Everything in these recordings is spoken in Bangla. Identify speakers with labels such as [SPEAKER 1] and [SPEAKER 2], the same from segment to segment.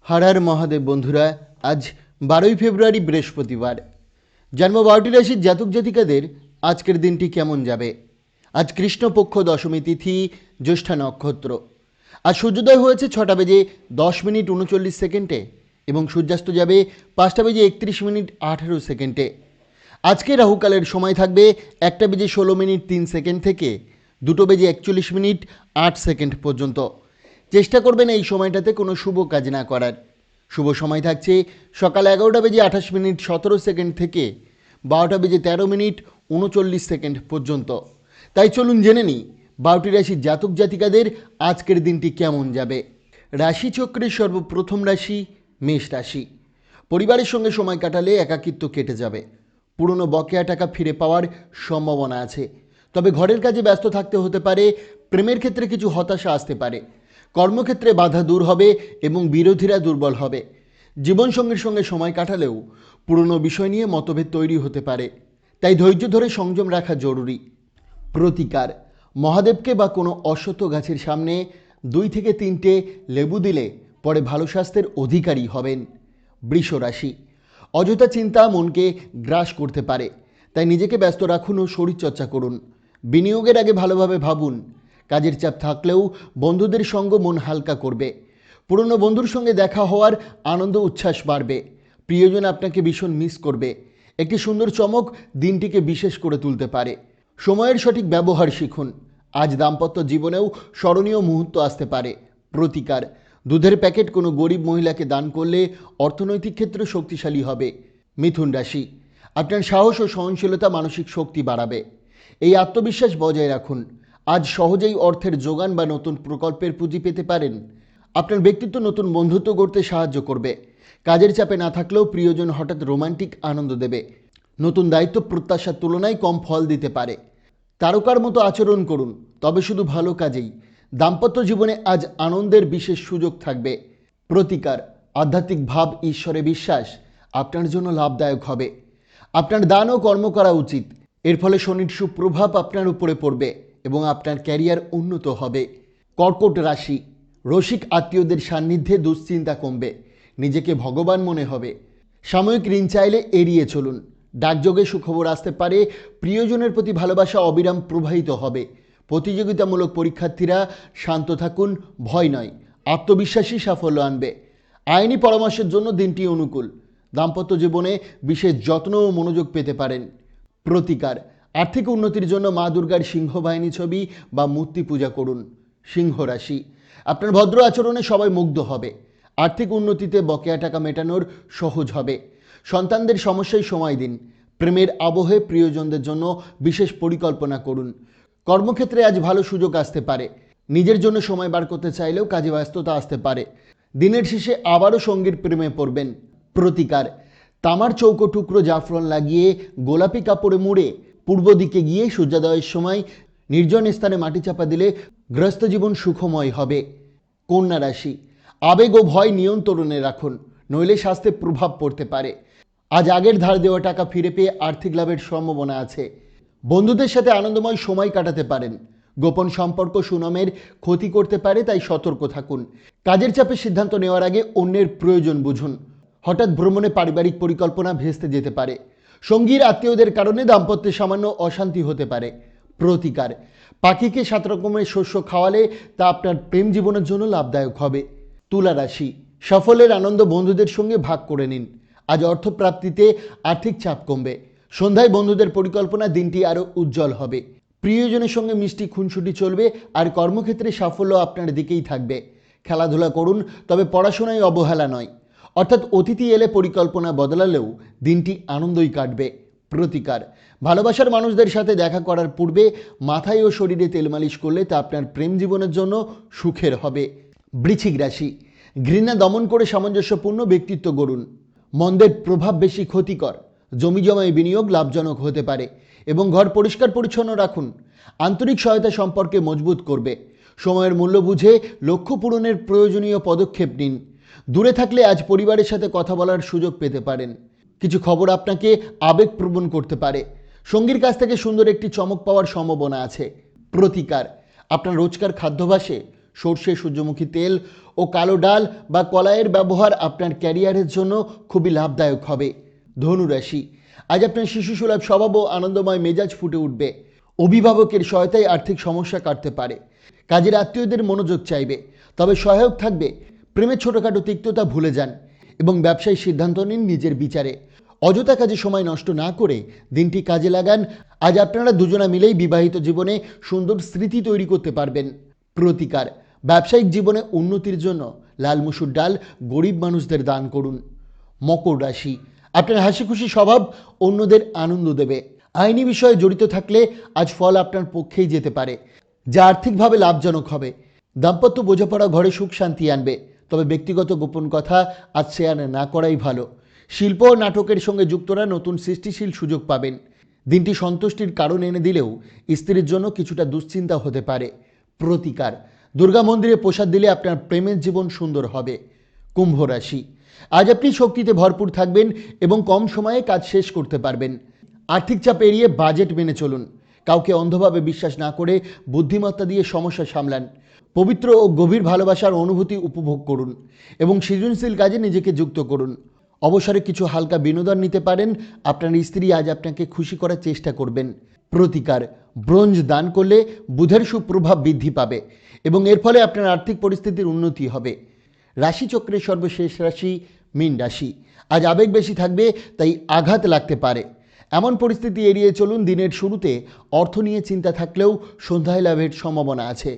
[SPEAKER 1] हर हर महादेव बंधुरा आज 12 फेब्रुआरी बृहस्पतिवार जन्म 12टी राशिर जातक जातिकादेर आजकेर दिनटी केमन जाबे। आज कृष्णपक्ष दशमी तिथि ज्येष्ठा नक्षत्र। आज सूर्योदय होयेछे 6टा बेजे 10 मिनिट 39 सेकेंडे एबं सूर्यास्त जाबे 5टा बेजे 31 मिनिट 18 सेकेंडे। आजके राहुकालेर समय थाकबे 1टा बेजे 16 मिनिट 3 सेकेंड थेके 2টো बेजे 41 मिनिट 8 सेकेंड पर्यन्त। চেষ্টা করবেন এই সময়টাতে কোনো শুভ কাজ না করার। শুভ সময় থাকছে সকাল 11টা বেজে 28 মিনিট 17 সেকেন্ড থেকে 12টা বেজে 13 মিনিট 39 সেকেন্ড পর্যন্ত। তাই চলুন জেনে নিই 12টি রাশির জাতক জাতিকাদের আজকের দিনটি কেমন যাবে। রাশিচক্রের সর্বপ্রথম রাশি মেষ রাশি। পরিবারের সঙ্গে সময় কাটালে একাকিত্ব কেটে যাবে। পুরনো বকেয়া টাকা ফিরে পাওয়ার সম্ভাবনা আছে। তবে ঘরের কাজে ব্যস্ত থাকতে হতে পারে। প্রেমের ক্ষেত্রে কিছু হতাশা আসতে পারে। কর্মক্ষেত্রে বাধা দূর হবে এবং বিরোধীরা দুর্বল হবে। জীবনসঙ্গীর সঙ্গে সময় কাটালেও পুরনো বিষয় নিয়ে মতভেদ তৈরি হতে পারে, তাই ধৈর্য ধরে সংযম রাখা জরুরি। প্রতিকার, মহাদেবকে বা কোনো অশ্বত্থ গাছের সামনে 2 থেকে 3টে লেবু দিলে পরে ভালো স্বাস্থ্যের অধিকারী হবেন। বৃষ রাশি। অযথা চিন্তা মনকে গ্রাস করতে পারে, তাই নিজেকে ব্যস্ত রাখুন ও শরীরচর্চা করুন। বিনিয়োগের আগে ভালোভাবে ভাবুন। কাজের চাপ থাকলেও বন্ধুদের সঙ্গ মন হালকা করবে। পুরনো বন্ধুর সঙ্গে দেখা হওয়ার আনন্দ উচ্ছ্বাস বাড়বে। প্রিয়জন আপনাকে ভীষণ মিস করবে। একটি সুন্দর চমক দিনটিকে বিশেষ করে তুলতে পারে। সময়ের সঠিক ব্যবহার শিখুন। আজ দাম্পত্য জীবনেও স্মরণীয় মুহূর্ত আসতে পারে। প্রতিকার, দুধের প্যাকেট কোনো গরিব মহিলাকে দান করলে অর্থনৈতিক ক্ষেত্রে শক্তিশালী হবে। মিথুন রাশি। আপনার সাহস ও সহনশীলতা মানসিক শক্তি বাড়াবে। এই আত্মবিশ্বাস বজায় রাখুন। আজ সহজেই অর্থের যোগান বা নতুন প্রকল্পের পুঁজি পেতে পারেন। আপনার ব্যক্তিত্ব নতুন বন্ধুত্ব গড়তে সাহায্য করবে। কাজের চাপে না থাকলেও প্রিয়জন হঠাৎ রোমান্টিক আনন্দ দেবে। নতুন দায়িত্ব প্রত্যাশার তুলনায় কম ফল দিতে পারে। তারকার মতো আচরণ করুন, তবে শুধু ভালো কাজেই। দাম্পত্য জীবনে আজ আনন্দের বিশেষ সুযোগ থাকবে। প্রতিকার, আধ্যাত্মিক ভাব ঈশ্বরে বিশ্বাস আপনার জন্য লাভদায়ক হবে। আপনার দান ও কর্ম করা উচিত। এর ফলে শনির সুপ্রভাব আপনার উপরে পড়বে এবং আপনার ক্যারিয়ার উন্নত হবে। কর্কট রাশি। রসিক আত্মীয়দের সান্নিধ্যে দুশ্চিন্তা কমবে। নিজেকে ভগবান মনে হবে। সাময়িক ঋণ চাইলে এড়িয়ে চলুন। ডাকযোগে সুখবর আসতে পারে। প্রিয়জনের প্রতি ভালোবাসা অবিরাম প্রবাহিত হবে। প্রতিযোগিতামূলক পরীক্ষার্থীরা শান্ত থাকুন, ভয় নয়। আত্মবিশ্বাসী সাফল্য আনবে। আইনি পরামর্শের জন্য দিনটি অনুকূল। দাম্পত্য জীবনে বিশেষ যত্ন ও মনোযোগ পেতে পারেন। প্রতিকার, আর্থিক উন্নতির জন্য মা দুর্গার সিংহ বাহিনী ছবি বা মূর্তি পূজা করুন। সিংহ রাশি। আপনার ভদ্র আচরণে সবাই মুগ্ধ হবে। আর্থিক উন্নতিতে বকেয়া টাকা মেটানোর সহজ হবে। সন্তানদের সমস্যায় সময় দিন। প্রেমের আবহে প্রিয়জনদের জন্য বিশেষ পরিকল্পনা করুন। কর্মক্ষেত্রে আজ ভালো সুযোগ আসতে পারে। নিজের জন্য সময় বার করতে চাইলেও কাজে ব্যস্ততা আসতে পারে। দিনের শেষে আবারও সঙ্গীর প্রেমে পড়বেন। প্রতিকার, তামার চৌকো টুকরো জাফরান লাগিয়ে গোলাপি কাপড়ে মুড়ে পূর্ব দিকে গিয়ে সূর্যোদয়ের সময় নির্জন স্থানে মাটি চাপা দিলে গৃহস্থ জীবন সুখময় হবে। কন্যা রাশি। আবেগ ও ভয় নিয়ন্ত্রণে রাখুন, নইলে স্বাস্থ্যে প্রভাব পড়তে পারে। আজ আগের ধার দেওয়া টাকা ফিরে পেয়ে আর্থিক লাভের সম্ভাবনা আছে। বন্ধুদের সাথে আনন্দময় সময় কাটাতে পারেন। গোপন সম্পর্ক সুনামের ক্ষতি করতে পারে, তাই সতর্ক থাকুন। কাজের চাপে সিদ্ধান্ত নেওয়ার আগে অন্যের প্রয়োজন বুঝুন। হঠাৎ ভ্রমণে পারিবারিক পরিকল্পনা ভেস্তে যেতে পারে। সঙ্গীর আত্মীয়দের কারণে দাম্পত্যে সামান্য অশান্তি হতে পারে। প্রতিকার, পাখিকে 7 রকমের শস্য খাওয়ালে তা আপনার প্রেম জীবনের জন্য লাভদায়ক হবে। তুলা রাশি। সাফল্যের আনন্দ বন্ধুদের সঙ্গে ভাগ করে নিন। আজ অর্থপ্রাপ্তিতে আর্থিক চাপ কমবে। সন্ধ্যায় বন্ধুদের পরিকল্পনা দিনটি আরও উজ্জ্বল হবে। প্রিয়জনের সঙ্গে মিষ্টি খুনসুটি চলবে আর কর্মক্ষেত্রে সাফল্য আপনার দিকেই থাকবে। খেলাধুলা করুন, তবে পড়াশোনায় অবহেলা নয়। অর্থাৎ অতিথি এলে পরিকল্পনা বদলালেও দিনটি আনন্দই কাটবে। প্রতিকার, ভালোবাসার মানুষদের সাথে দেখা করার পূর্বে মাথায় ও শরীরে তেল মালিশ করলে তা আপনার প্রেম জীবনের জন্য সুখের হবে। বৃশ্চিক রাশি। ঘৃণা দমন করে সামঞ্জস্যপূর্ণ ব্যক্তিত্ব গড়ুন। মন্দের প্রভাব বেশি ক্ষতিকর। জমিজমায় বিনিয়োগ লাভজনক হতে পারে এবং ঘর পরিষ্কার পরিচ্ছন্ন রাখুন। আন্তরিক সহায়তা সম্পর্কে মজবুত করবে। সময়ের মূল্য বুঝে লক্ষ্য পূরণের প্রয়োজনীয় পদক্ষেপ নিন। দূরে থাকলে আজ পরিবারের সাথে কথা বলার সুযোগ পেতে পারেন। কিছু খবর আপনাকে আবেগপ্রবণ করতে পারে। সঙ্গীর কাছ থেকে সুন্দর একটি চমক পাওয়ার সম্ভাবনা আছে। প্রতিকার, আপনার রোজকার খাদ্যাভ্যাসে সর্ষে, সূর্যমুখী তেল ও কালো ডাল বা কলাইয়ের ব্যবহার আপনার ক্যারিয়ারের জন্য খুবই লাভদায়ক হবে। ধনুরাশি, আজ আপনার শিশুসুলভ স্বভাব ও আনন্দময় মেজাজ ফুটে উঠবে। অভিভাবকের সহায়তায় আর্থিক সমস্যা কাটতে পারে। কাজের আত্মীয়দের মনোযোগ চাইবে, তবে সহায়ক থাকবে। প্রেমের ছোটোখাটো তিক্ততা ভুলে যান এবং ব্যবসায়িক সিদ্ধান্ত নিন নিজের বিচারে। অযথা কাজে সময় নষ্ট না করে দিনটি কাজে লাগান। আজ আপনারা দুজনা মিলেই বিবাহিত জীবনে সুন্দর স্মৃতি তৈরি করতে পারবেন। প্রতিকার, ব্যবসায়িক জীবনে উন্নতির জন্য লাল মসুর ডাল গরিব মানুষদের দান করুন। মকর রাশি, আপনার হাসি খুশি স্বভাব অন্যদের আনন্দ দেবে। আইনি বিষয়ে জড়িত থাকলে আজ ফল আপনার পক্ষেই যেতে পারে, যা আর্থিকভাবে লাভজনক হবে। দাম্পত্য বোঝাপড়া ঘরে সুখ শান্তি আনবে, তবে ব্যক্তিগত গোপন কথা আজ শেয়ার না করাই ভালো। শিল্প ও নাটকের সঙ্গে যুক্তরা নতুন সৃষ্টিশীল সুযোগ পাবেন। দিনটি সন্তুষ্টির কারণ এনে দিলেও স্ত্রীর জন্য কিছুটা দুশ্চিন্তা হতে পারে। প্রতিকার, দুর্গা মন্দিরে প্রসাদ দিলে আপনার প্রেমের জীবন সুন্দর হবে। কুম্ভ রাশি, আজ আপনি শক্তিতে ভরপুর থাকবেন এবং কম সময়ে কাজ শেষ করতে পারবেন। আর্থিক চাপ এড়িয়ে বাজেট মেনে চলুন। কাউকে অন্ধভাবে বিশ্বাস না করে বুদ্ধিমত্তা দিয়ে সমস্যা সামলান। পবিত্র ও গভীর ভালোবাসার অনুভূতি উপভোগ করুন এবং সৃজনশীল কাজে নিজেকে যুক্ত করুন। অবসরে কিছু হালকা বিনোদন নিতে পারেন। আপনার স্ত্রী আজ আপনাকে খুশি করার চেষ্টা করবেন। প্রতিকার, ব্রোঞ্জ দান করলে বুধের সুপ্রভাব বৃদ্ধি পাবে এবং এর ফলে আপনার আর্থিক পরিস্থিতির উন্নতি হবে। রাশিচক্রের সর্বশেষ রাশি মীন রাশি। আজ আবেগ বেশি থাকবে, তাই আঘাত লাগতে পারে। এমন পরিস্থিতি এড়িয়ে চলুন। দিনের শুরুতে অর্থ নিয়ে চিন্তা থাকলেও সন্ধ্যায় লাভের সম্ভাবনা আছে।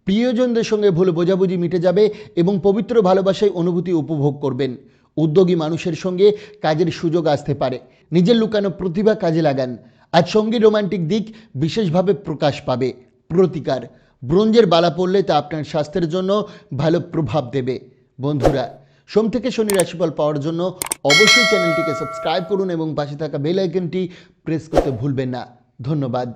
[SPEAKER 1] প্রিয়জনদের সঙ্গে ভুল বোঝাবুঝি মিটে যাবে এবং পবিত্র ভালোবাসায় অনুভূতি উপভোগ করবেন। উদ্যোগী মানুষের সঙ্গে কাজের সুযোগ আসতে পারে। নিজের লুকানো প্রতিভা কাজে লাগান। আজ সঙ্গী রোমান্টিক দিক বিশেষভাবে প্রকাশ পাবে। প্রতিকার, ব্রোঞ্জের বালা পড়লে তা আপনার স্বাস্থ্যের জন্য ভালো প্রভাব দেবে। বন্ধুরা, সোম থেকে শনি রাশিফল পাওয়ার জন্য অবশ্যই চ্যানেলটিকে সাবস্ক্রাইব করুন এবং পাশে থাকা বেল আইকনটি প্রেস করতে ভুলবেন না। ধন্যবাদ।